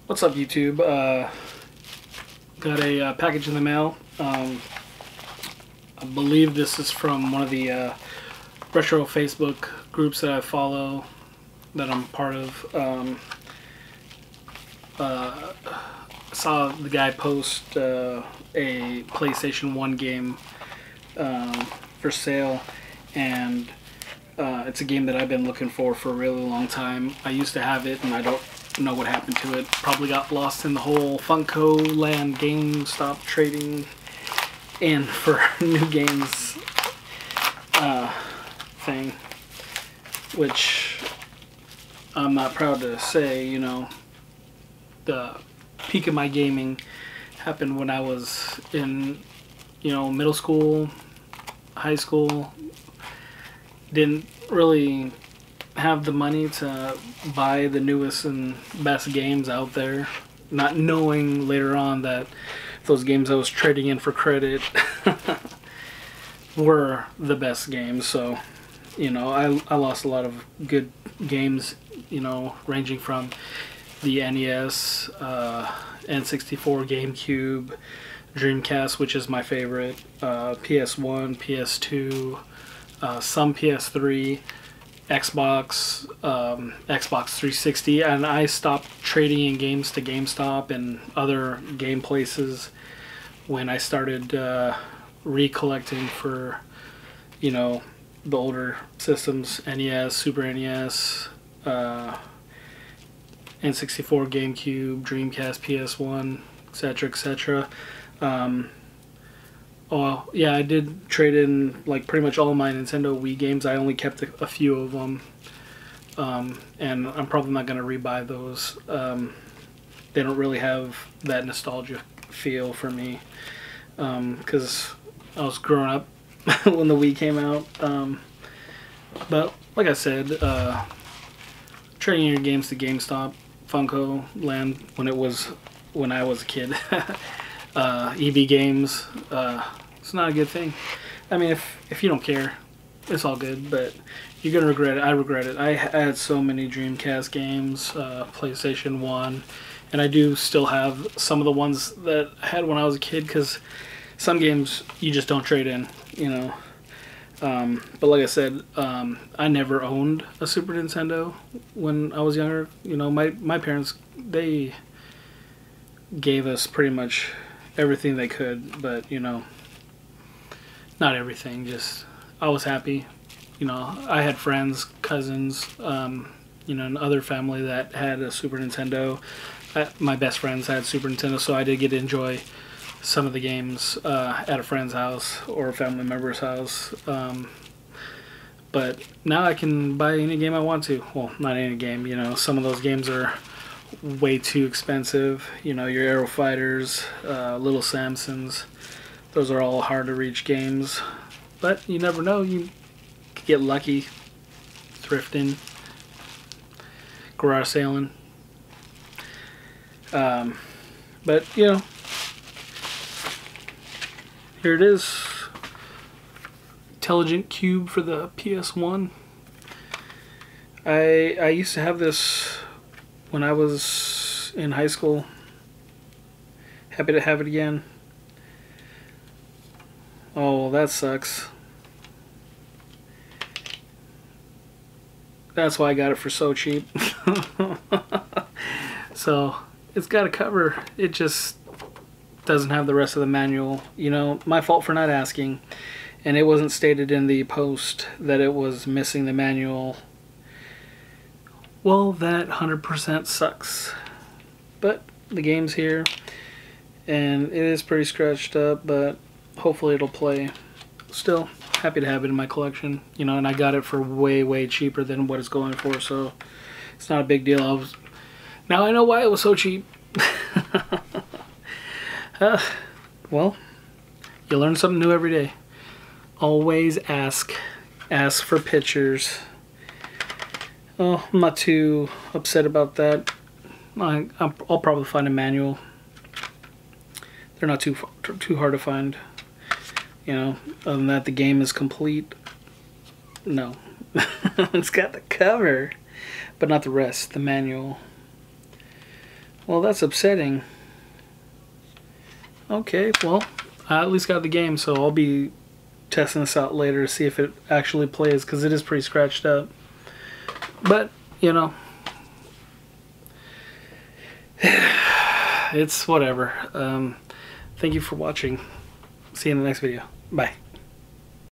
What's up, YouTube? Got a package in the mail. I believe this is from one of the retro Facebook groups that I follow, that I'm part of. Saw the guy post a PlayStation 1 game for sale, and it's a game that I've been looking for a really long time. I used to have it, and I don't know what happened to it. Probably got lost in the whole Funko Land GameStop trading and for new games thing, which I'm not proud to say. You know, the peak of my gaming happened when I was in, middle school, high school. Didn't really have the money to buy the newest and best games out there, not knowing later on that those games I was trading in for credit were the best games. So, I lost a lot of good games, ranging from the NES, N64, GameCube, Dreamcast, which is my favorite, PS1, PS2, some PS3, Xbox, Xbox 360, and I stopped trading in games to GameStop and other game places when I started recollecting for, the older systems, NES, Super NES, N64, GameCube, Dreamcast, PS1, etc., etc. Oh yeah, I did trade in like pretty much all my Nintendo Wii games. I only kept a few of them, and I'm probably not going to rebuy those. They don't really have that nostalgia feel for me, because I was growing up when the Wii came out. But like I said, trading your games to GameStop, Funko Land when I was a kid. EB Games, it's not a good thing. I mean, if you don't care, it's all good, but you're gonna regret it. I regret it. I had so many Dreamcast games, PlayStation 1, and I do still have some of the ones that I had when I was a kid, because some games you just don't trade in, But like I said, I never owned a Super Nintendo when I was younger. My parents, they gave us pretty much everything they could, but not everything. Just I was happy. I had friends, cousins, and other family that had a Super Nintendo. My best friends had Super Nintendo, so I did get to enjoy some of the games at a friend's house or a family member's house. But now I can buy any game I want to. Well, not any game. Some of those games are way too expensive. Your Aero Fighters, Little Samsons, those are all hard to reach games, but you never know. You could get lucky thrifting, garage sailing. But here it is, Intelligent Cube for the PS1. I used to have this when I was in high school. Happy to have it again. Oh, well, that sucks. That's why I got it for so cheap. So, it's got a cover. It just doesn't have the rest of the manual. My fault for not asking. And it wasn't stated in the post that it was missing the manual. Well, that 100% sucks. But the game's here, and it is pretty scratched up, but hopefully it'll play. Still, happy to have it in my collection. And I got it for way, way cheaper than what it's going for, so it's not a big deal. Now I know why it was so cheap. Well, you learn something new every day. Always ask for pictures. Oh, I'm not too upset about that. I'll probably find a manual. They're not too hard to find. Other than that, the game is complete. No. It's got the cover, but not the rest, the manual. Well, that's upsetting. Okay, well, I at least got the game, so I'll be testing this out later to see if it actually plays, because it is pretty scratched up. But, you know, it's whatever. Thank you for watching. See you in the next video. Bye.